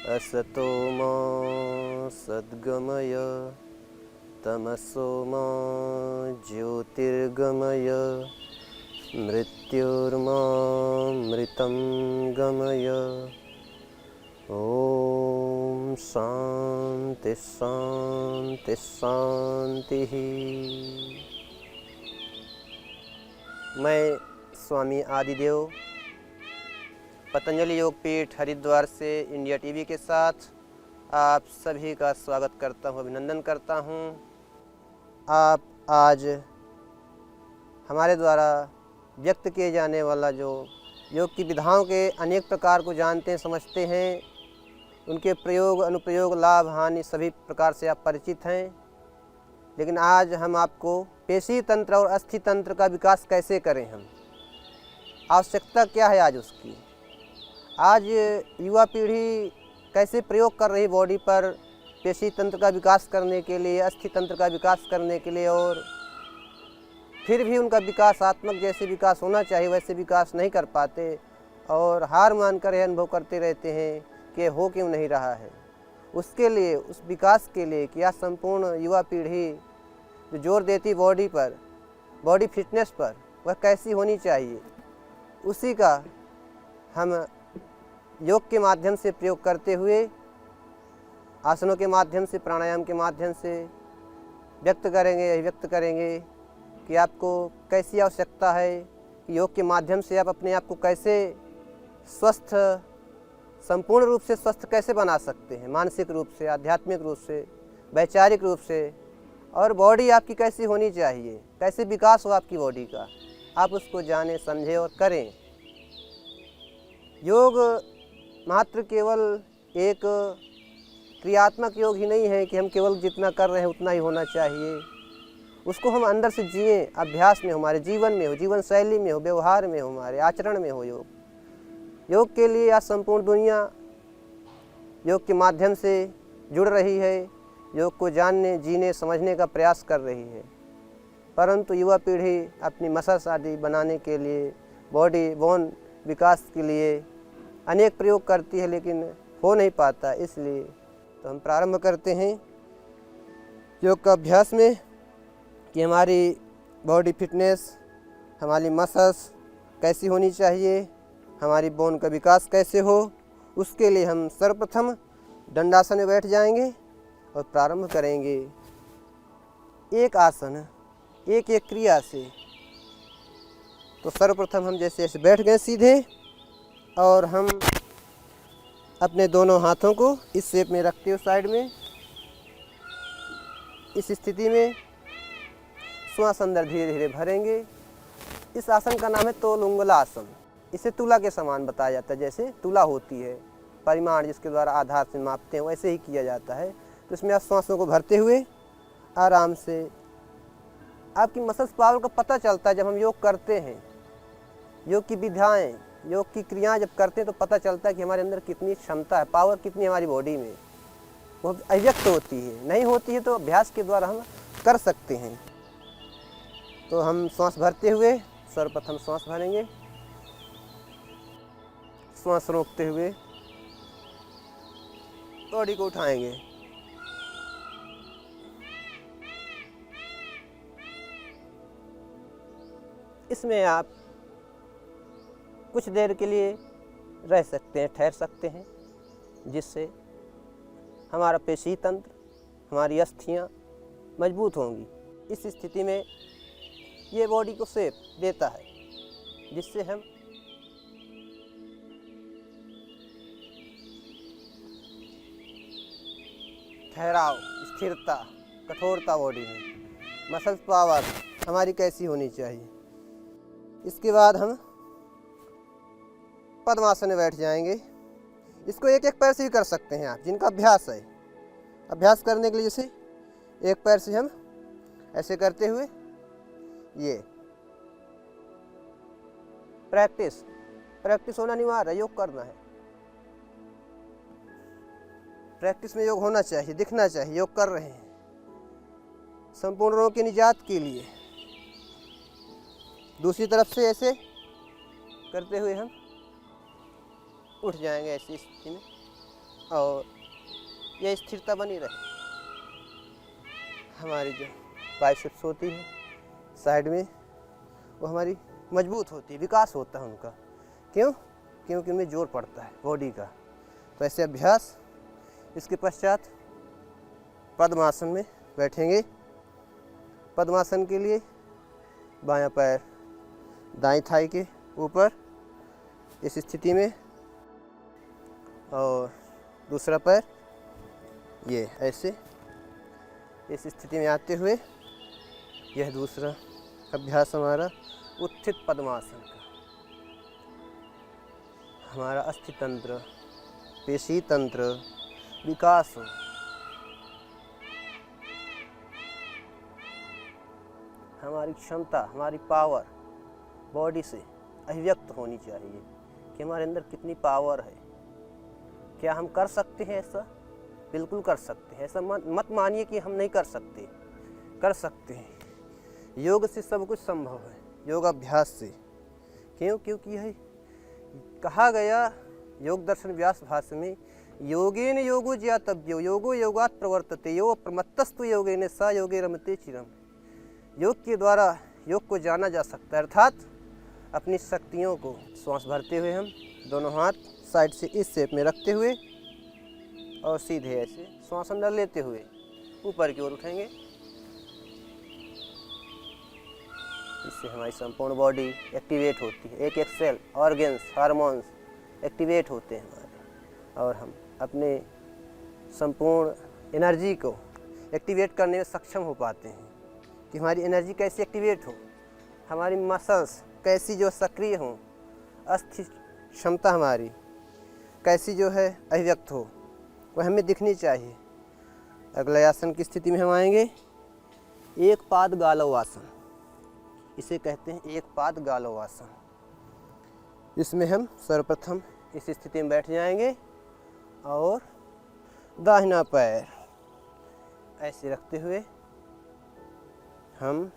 असतो मा सद्गमय तमसो मा ज्योतिर्गमय मृत्युर्मामृतं गमय। ओम शांति शांति शांति। मैं स्वामी आदिदेव पतंजलि योगपीठ हरिद्वार से इंडिया टीवी के साथ आप सभी का स्वागत करता हूँ, अभिनंदन करता हूँ। आप आज हमारे द्वारा व्यक्त किए जाने वाला जो योग की विधाओं के अनेक प्रकार को जानते हैं, समझते हैं, उनके प्रयोग अनुप्रयोग लाभ हानि सभी प्रकार से आप परिचित हैं। लेकिन आज हम आपको पेशी तंत्र और अस्थि तंत्र का विकास कैसे करें, हम आवश्यकता क्या है आज उसकी, आज युवा पीढ़ी कैसे प्रयोग कर रही बॉडी पर पेशी तंत्र का विकास करने के लिए, अस्थि तंत्र का विकास करने के लिए, और फिर भी उनका विकासात्मक जैसे विकास होना चाहिए वैसे विकास नहीं कर पाते और हार मानकर यह अनुभव करते रहते हैं कि हो क्यों नहीं रहा है। उसके लिए, उस विकास के लिए कि आज संपूर्ण युवा पीढ़ी जो जोर देती बॉडी पर, बॉडी फिटनेस पर, वह कैसी होनी चाहिए, उसी का हम योग के माध्यम से प्रयोग करते हुए, आसनों के माध्यम से, प्राणायाम के माध्यम से व्यक्त करेंगे, अभिव्यक्त करेंगे कि आपको कैसी आवश्यकता है कि योग के माध्यम से आप अपने आप को कैसे स्वस्थ, संपूर्ण रूप से स्वस्थ कैसे बना सकते हैं, मानसिक रूप से, आध्यात्मिक रूप से, वैचारिक रूप से, और बॉडी आपकी कैसी होनी चाहिए, कैसे विकास हो आपकी बॉडी का, आप उसको जानें, समझें और करें। योग मात्र केवल एक क्रियात्मक योग ही नहीं है कि हम केवल जितना कर रहे हैं उतना ही होना चाहिए। उसको हम अंदर से जिए, अभ्यास में हो, हमारे जीवन में हो, जीवन शैली में हो, व्यवहार में हो, हमारे आचरण में हो। योग के लिए आज संपूर्ण दुनिया योग के माध्यम से जुड़ रही है, योग को जानने, जीने, समझने का प्रयास कर रही है। परंतु युवा पीढ़ी अपनी मसल्स आदि बनाने के लिए, बॉडी बोन विकास के लिए अनेक प्रयोग करती है, लेकिन हो नहीं पाता। इसलिए तो हम प्रारंभ करते हैं योग का अभ्यास में कि हमारी बॉडी फिटनेस, हमारी मसल्स कैसी होनी चाहिए, हमारी बोन का विकास कैसे हो। उसके लिए हम सर्वप्रथम दंडासन में बैठ जाएंगे और प्रारंभ करेंगे एक आसन, एक एक क्रिया से। तो सर्वप्रथम हम जैसे ऐसे बैठ गए सीधे, और हम अपने दोनों हाथों को इस शेप में रखते हुए साइड में, इस स्थिति में श्वास अंदर धीरे धीरे भरेंगे। इस आसन का नाम है तोलुंगला आसन। इसे तुला के समान बताया जाता है, जैसे तुला होती है, परिमाण जिसके द्वारा आधार से मापते हैं, वैसे ही किया जाता है। तो इसमें आप श्वासों को भरते हुए आराम से, आपकी मसल्स पावर का पता चलता है जब हम योग करते हैं। योग की विधाएँ, योग की क्रियाएं जब करते हैं तो पता चलता है कि हमारे अंदर कितनी क्षमता है, पावर कितनी हमारी बॉडी में, वो अभिव्यक्त होती है। नहीं होती है तो अभ्यास के द्वारा हम कर सकते हैं। तो हम श्वास भरते हुए सर्वप्रथम श्वास भरेंगे, श्वास रोकते हुए बॉडी को उठाएंगे। इसमें आप कुछ देर के लिए रह सकते हैं, ठहर सकते हैं, जिससे हमारा पेशी तंत्र, हमारी अस्थियां मजबूत होंगी। इस स्थिति में ये बॉडी को शेप देता है, जिससे हम ठहराव, स्थिरता, कठोरता बॉडी में, मसल्स पावर हमारी कैसी होनी चाहिए। इसके बाद हम पद्मासन में बैठ जाएंगे। इसको एक एक पैर से भी कर सकते हैं आप, जिनका अभ्यास है। अभ्यास करने के लिए जैसे एक पैर से हम ऐसे करते हुए, ये प्रैक्टिस होना अनिवार्य है, योग करना है। प्रैक्टिस में योग होना चाहिए, दिखना चाहिए योग कर रहे हैं, संपूर्ण रोगों की निजात के लिए। दूसरी तरफ से ऐसे करते हुए हम उठ जाएंगे ऐसी स्थिति में। और यह स्थिरता बनी रहे। हमारी जो बाइसेप्स होती है साइड में, वो हमारी मजबूत होती है, विकास होता है उनका। क्यों? क्योंकि उनमें जोर पड़ता है बॉडी का। तो ऐसे अभ्यास। इसके पश्चात पद्मासन में बैठेंगे। पद्मासन के लिए बायां पैर दाएं थाई के ऊपर इस स्थिति में, और दूसरा पैर ये ऐसे इस स्थिति में आते हुए, यह दूसरा अभ्यास हमारा उत्थित पद्मासन का। हमारा अस्थितंत्र, पेशी तंत्र विकास हो। हमारी क्षमता, हमारी पावर बॉडी से अभिव्यक्त होनी चाहिए कि हमारे अंदर कितनी पावर है। क्या हम कर सकते हैं ऐसा? बिल्कुल कर सकते हैं। ऐसा मत मानिए कि हम नहीं कर सकते, कर सकते हैं। योग से सब कुछ संभव है, योगाभ्यास से। क्यों? क्योंकि यह कहा गया योग दर्शन व्यास भाष्य में, योगेन योगो ज्ञातव्यो योगो योगात् प्रवर्तते यो प्रमत्तस्तु योगेन सा योगे रमते चिरम। योग के द्वारा योग को जाना जा सकता है, अर्थात अपनी शक्तियों को। श्वास भरते हुए हम दोनों हाथ साइड से इस शेप में रखते हुए और सीधे ऐसे श्वास अंदर लेते हुए ऊपर की ओर उठेंगे। इससे हमारी संपूर्ण बॉडी एक्टिवेट होती है। एक एक सेल, ऑर्गन्स, हार्मोन्स एक्टिवेट होते हैं हमारे, और हम अपने संपूर्ण एनर्जी को एक्टिवेट करने में सक्षम हो पाते हैं। कि हमारी एनर्जी कैसे एक्टिवेट हो, हमारी मसल्स कैसी जो सक्रिय हों, अस्थि क्षमता हमारी कैसी जो है अभिव्यक्त हो, वह हमें दिखनी चाहिए। अगले आसन की स्थिति में हम आएंगे, एक पाद गालव आसन। इसे कहते हैं एक पाद गालव आसन। इसमें हम सर्वप्रथम इस स्थिति में बैठ जाएंगे और दाहिना पैर ऐसे रखते हुए हम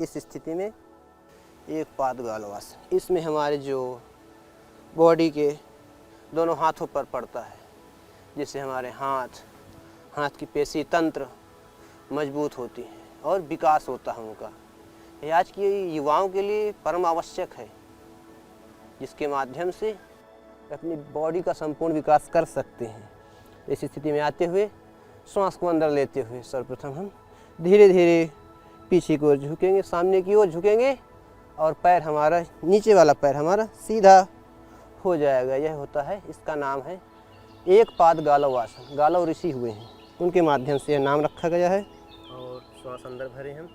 इस स्थिति में एक पाद गालव आसन। इसमें हमारे जो बॉडी के दोनों हाथों पर पड़ता है, जिससे हमारे हाथ की पेशी तंत्र मजबूत होती है और विकास होता है उनका। ये आज के युवाओं के लिए परम आवश्यक है, जिसके माध्यम से अपनी बॉडी का संपूर्ण विकास कर सकते हैं। इस स्थिति में आते हुए श्वास को अंदर लेते हुए सर्वप्रथम हम धीरे धीरे पीछे की ओर झुकेंगे, सामने की ओर झुकेंगे, और पैर हमारा, नीचे वाला पैर हमारा सीधा हो जाएगा। यह होता है, इसका नाम है एक पाद गालव आसन। गालव ऋषि हुए हैं, उनके माध्यम से यह नाम रखा गया है। और श्वास अंदर भरे हम।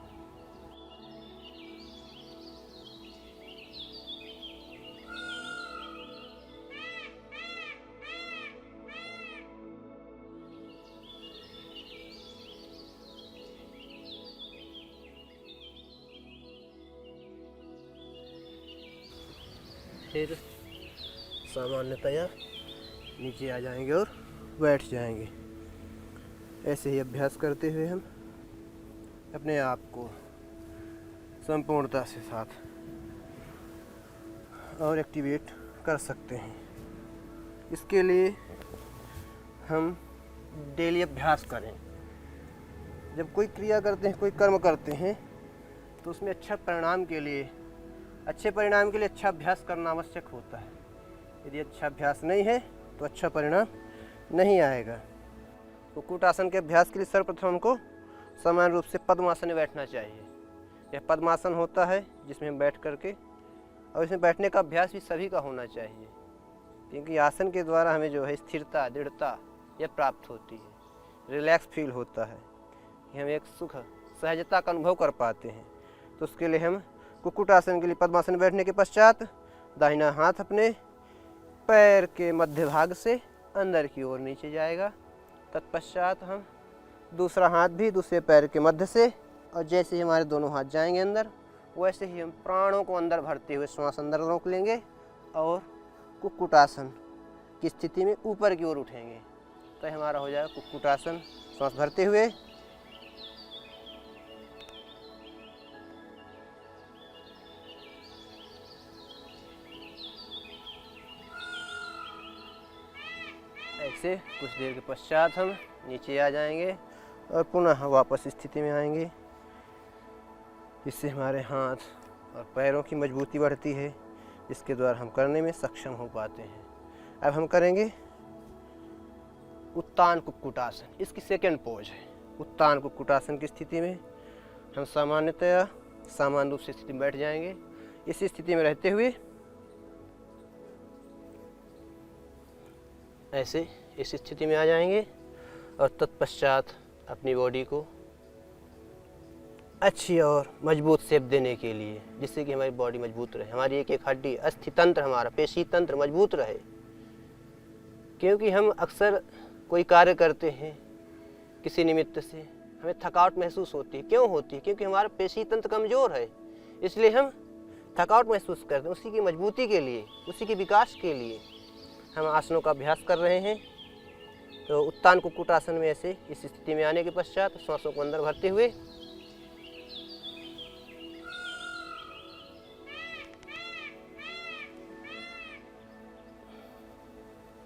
फिर सामान्यतया नीचे आ जाएंगे और बैठ जाएंगे। ऐसे ही अभ्यास करते हुए हम अपने आप को संपूर्णता से साथ और एक्टिवेट कर सकते हैं। इसके लिए हम डेली अभ्यास करें। जब कोई क्रिया करते हैं, कोई कर्म करते हैं, तो उसमें अच्छे परिणाम के लिए अच्छा अभ्यास करना आवश्यक होता है। यदि अच्छा अभ्यास नहीं है तो अच्छा परिणाम नहीं आएगा। कुक्कुट आसन के अभ्यास के लिए सर्वप्रथम हमको समान रूप से पद्मासन में बैठना चाहिए। यह पद्मासन होता है जिसमें हम बैठ करके, और इसमें बैठने का अभ्यास भी सभी का होना चाहिए, क्योंकि आसन के द्वारा हमें जो है स्थिरता, दृढ़ता यह प्राप्त होती है। रिलैक्स फील होता है कि हम एक सुख, सहजता का अनुभव कर पाते हैं। तो उसके लिए हम कुक्कुट आसन के लिए पद्मासन बैठने के पश्चात दाहिना हाथ अपने पैर के मध्य भाग से अंदर की ओर नीचे जाएगा। तत्पश्चात हम दूसरा हाथ भी दूसरे पैर के मध्य से, और जैसे ही हमारे दोनों हाथ जाएंगे अंदर, वैसे ही हम प्राणों को अंदर भरते हुए श्वास अंदर रोक लेंगे और कुक्कुट आसन की स्थिति में ऊपर की ओर उठेंगे। तो हमारा हो जाएगा कुक्कुट आसन। श्वास भरते हुए ऐसे कुछ देर के पश्चात हम नीचे आ जाएंगे और पुनः वापस स्थिति में आएंगे। इससे हमारे हाथ और पैरों की मजबूती बढ़ती है, जिसके द्वारा हम करने में सक्षम हो पाते हैं। अब हम करेंगे उत्तान कुक्कुटासन। इसकी सेकंड पोज है। उत्तान कुक्कुटासन की स्थिति में हम सामान्यतया सामान्य रूप से स्थिति में बैठ जाएंगे। इस स्थिति में रहते हुए ऐसे इस स्थिति में आ जाएंगे और तत्पश्चात अपनी बॉडी को अच्छी और मजबूत शेप देने के लिए, जिससे कि हमारी बॉडी मजबूत रहे, हमारी एक एक हड्डी, अस्थि तंत्र, हमारा पेशी तंत्र मजबूत रहे। क्योंकि हम अक्सर कोई कार्य करते हैं, किसी निमित्त से हमें थकावट महसूस होती है। क्यों होती है? क्योंकि हमारा पेशी तंत्र कमज़ोर है, इसलिए हम थकावट महसूस करते हैं। उसी की मजबूती के लिए, उसी के विकास के लिए हम आसनों का अभ्यास कर रहे हैं। तो उत्तान कुक्कुटासन में ऐसे इस स्थिति में आने के पश्चात सांसों को अंदर भरते हुए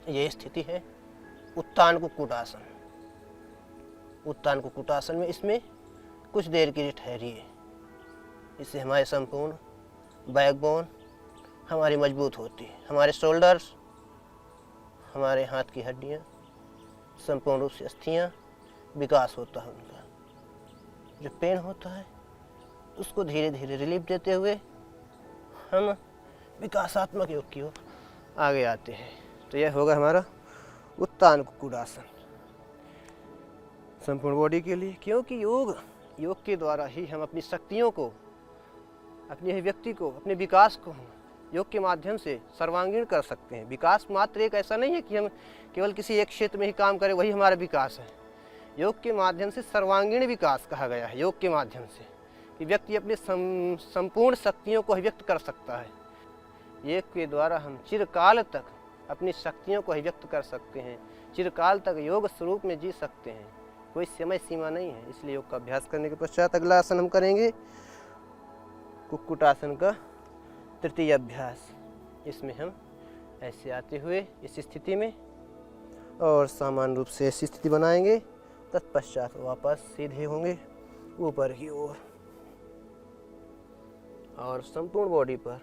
ये स्थिति है उत्तान कुक्कुटासन। उत्तान कुक्कुटासन में इसमें कुछ देर के लिए ठहरिए। इससे हमारे संपूर्ण बैकबोन हमारी मजबूत होती है, हमारे शोल्डर्स, हमारे हाथ की हड्डियाँ, संपूर्ण रूप से अस्थियाँ विकास होता है उनका। जो पेन होता है उसको धीरे धीरे रिलीफ देते हुए हम विकासात्मक योग की ओर आगे आते हैं। तो यह होगा हमारा उत्तान कुक्कुटासन संपूर्ण बॉडी के लिए। क्योंकि योग के द्वारा ही हम अपनी शक्तियों को, अपने अभिव्यक्ति को, अपने विकास को योग के माध्यम से सर्वांगीण कर सकते हैं। विकास मात्र एक ऐसा नहीं है कि हम केवल किसी एक क्षेत्र में ही काम करें वही हमारा विकास है। योग के माध्यम से सर्वांगीण विकास कहा गया है। योग के माध्यम से कि व्यक्ति अपने संपूर्ण शक्तियों को अभिव्यक्त कर सकता है। योग के द्वारा हम चिरकाल तक अपनी शक्तियों को अभिव्यक्त कर सकते हैं, चिरकाल तक योग स्वरूप में जी सकते हैं। कोई समय सीमा नहीं है। इसलिए योग का अभ्यास करने के पश्चात अगला आसन हम करेंगे कुक्कुटासन का तृतीय अभ्यास। इसमें हम ऐसे आते हुए इस स्थिति में और सामान्य रूप से ऐसी स्थिति बनाएंगे। तत्पश्चात वापस सीधे होंगे ऊपर की ओर और संपूर्ण बॉडी पर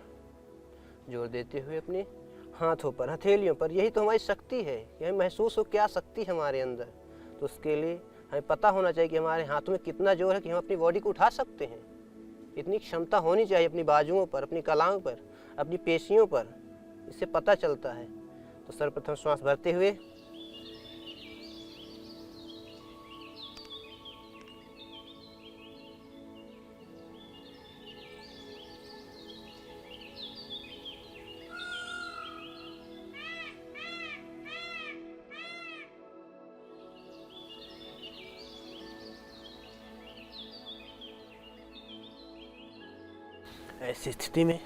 जोर देते हुए अपने हाथों पर, हथेलियों पर। यही तो हमारी शक्ति है कि हमें महसूस हो क्या शक्ति हमारे अंदर। तो उसके लिए हमें पता होना चाहिए कि हमारे हाथों में कितना जोर है कि हम अपनी बॉडी को उठा सकते हैं। इतनी क्षमता होनी चाहिए अपनी बाजुओं पर, अपनी कलाओं पर, अपनी पेशियों पर। इससे पता चलता है। तो सर्वप्रथम श्वास भरते हुए ऐसी स्थिति में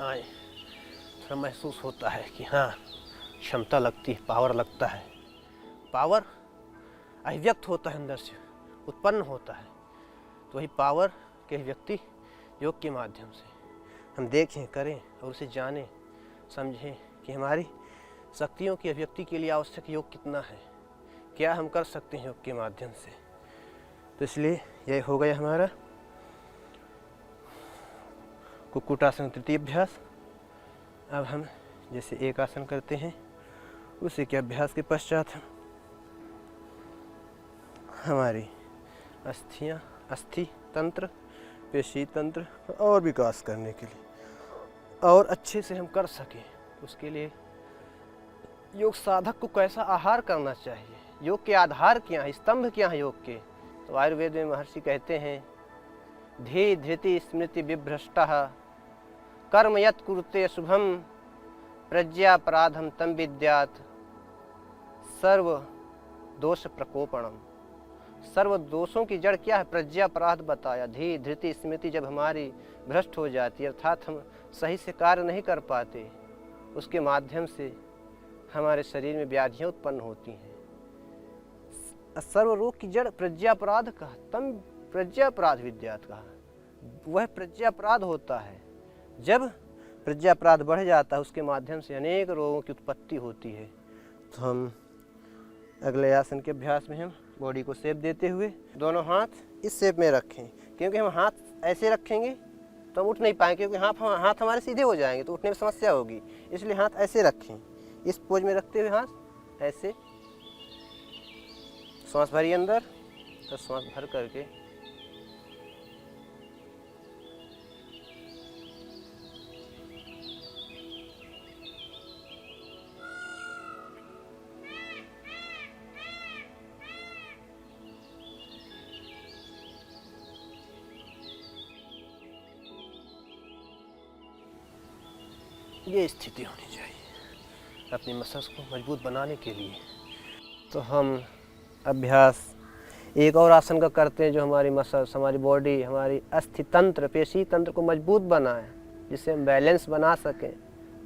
आए, थोड़ा महसूस होता है कि हाँ क्षमता लगती है, पावर लगता है। पावर अभिव्यक्त होता है, अंदर से उत्पन्न होता है। तो वही पावर के अभिव्यक्ति योग के माध्यम से हम देखें, करें और उसे जानें, समझें कि हमारी शक्तियों की अभिव्यक्ति के लिए आवश्यक योग कितना है, क्या हम कर सकते हैं योग के माध्यम से। तो इसलिए यह हो गया हमारा कुक्कुटासन तृतीय अभ्यास। अब हम जैसे एक आसन करते हैं उसी के अभ्यास के पश्चात हमारी अस्थियाँ, अस्थि तंत्र, पेशी तंत्र और विकास करने के लिए और अच्छे से हम कर सकें, उसके लिए योग साधक को कैसा आहार करना चाहिए, योग के आधार क्या है, स्तंभ क्या है योग के। तो आयुर्वेद में महर्षि कहते हैं धी धृति स्मृति विभ्रष्टः कर्म यत् कुरुते शुभम प्रज्ञापराधम तम विद्यात् सर्व दोष प्रकोपणम। सर्व दोषों की जड़ क्या है? प्रज्ञापराध बताया। धी धृति स्मृति जब हमारी भ्रष्ट हो जाती है, अर्थात हम सही से कार्य नहीं कर पाते, उसके माध्यम से हमारे शरीर में व्याधियाँ उत्पन्न होती हैं। सर्व रोग की जड़ प्रज्ञापराध कहा, तम प्रज्ञापराध विद्यात् कहा। वह प्रज्ञापराध होता है। जब प्रज्ञापराध बढ़ जाता है उसके माध्यम से अनेक रोगों की उत्पत्ति होती है। तो हम अगले आसन के अभ्यास में हम बॉडी को शेप देते हुए दोनों हाथ इस शेप में रखें, क्योंकि हम हाथ ऐसे रखेंगे तो हम उठ नहीं पाएंगे, क्योंकि हाथ हमारे सीधे हो जाएंगे तो उठने में समस्या होगी। इसलिए हाथ ऐसे रखें, इस पोज में रखते हुए हाथ ऐसे, श्वास भरिए अंदर और श्वास भर करके ये स्थिति होनी चाहिए अपनी मसल्स को मजबूत बनाने के लिए। तो हम अभ्यास एक और आसन का करते हैं जो हमारी मसल्स, हमारी बॉडी, हमारी अस्थि तंत्र, पेशी तंत्र को मजबूत बनाए, जिससे हम बैलेंस बना सकें,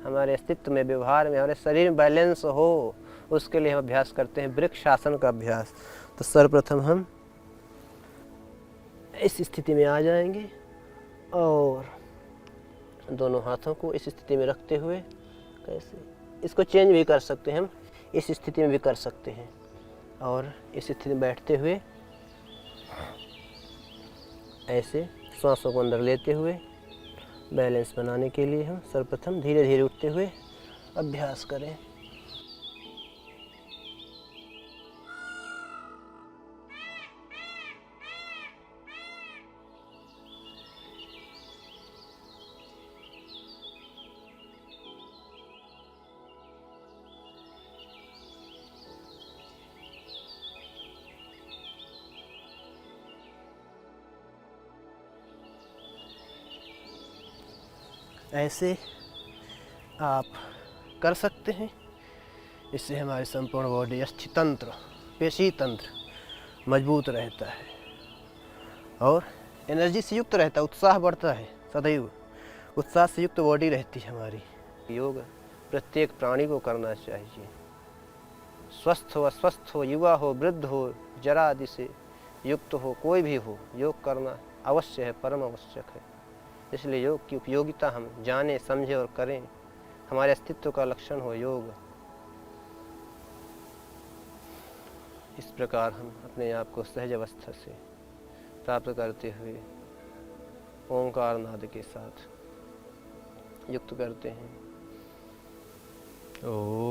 हमारे अस्तित्व में, व्यवहार में, हमारे शरीर में बैलेंस हो। उसके लिए हम अभ्यास करते हैं वृक्ष आसन का अभ्यास। तो सर्वप्रथम हम इस स्थिति में आ जाएंगे और दोनों हाथों को इस स्थिति में रखते हुए, कैसे इसको चेंज भी कर सकते हैं, हम इस स्थिति में भी कर सकते हैं, और इस स्थिति में बैठते हुए ऐसे सांसों को अंदर लेते हुए बैलेंस बनाने के लिए हम सर्वप्रथम धीरे धीरे उठते हुए अभ्यास करें। ऐसे आप कर सकते हैं, इससे हमारी संपूर्ण बॉडी, अस्थि तंत्र, पेशी तंत्र मजबूत रहता है और एनर्जी से युक्त रहता है, उत्साह बढ़ता है, सदैव उत्साह से युक्त बॉडी रहती है हमारी। योग प्रत्येक प्राणी को करना चाहिए, स्वस्थ हो, अस्वस्थ हो, युवा हो, वृद्ध हो, जरा आदि से युक्त हो, कोई भी हो, योग करना अवश्य है, परम आवश्यक है। इसलिए योग की उपयोगिता हम जानें, समझें और करें। हमारे अस्तित्व का लक्षण हो योग। इस प्रकार हम अपने आप को सहज अवस्था से प्राप्त करते हुए ओंकार नाद के साथ युक्त करते हैं। ओम।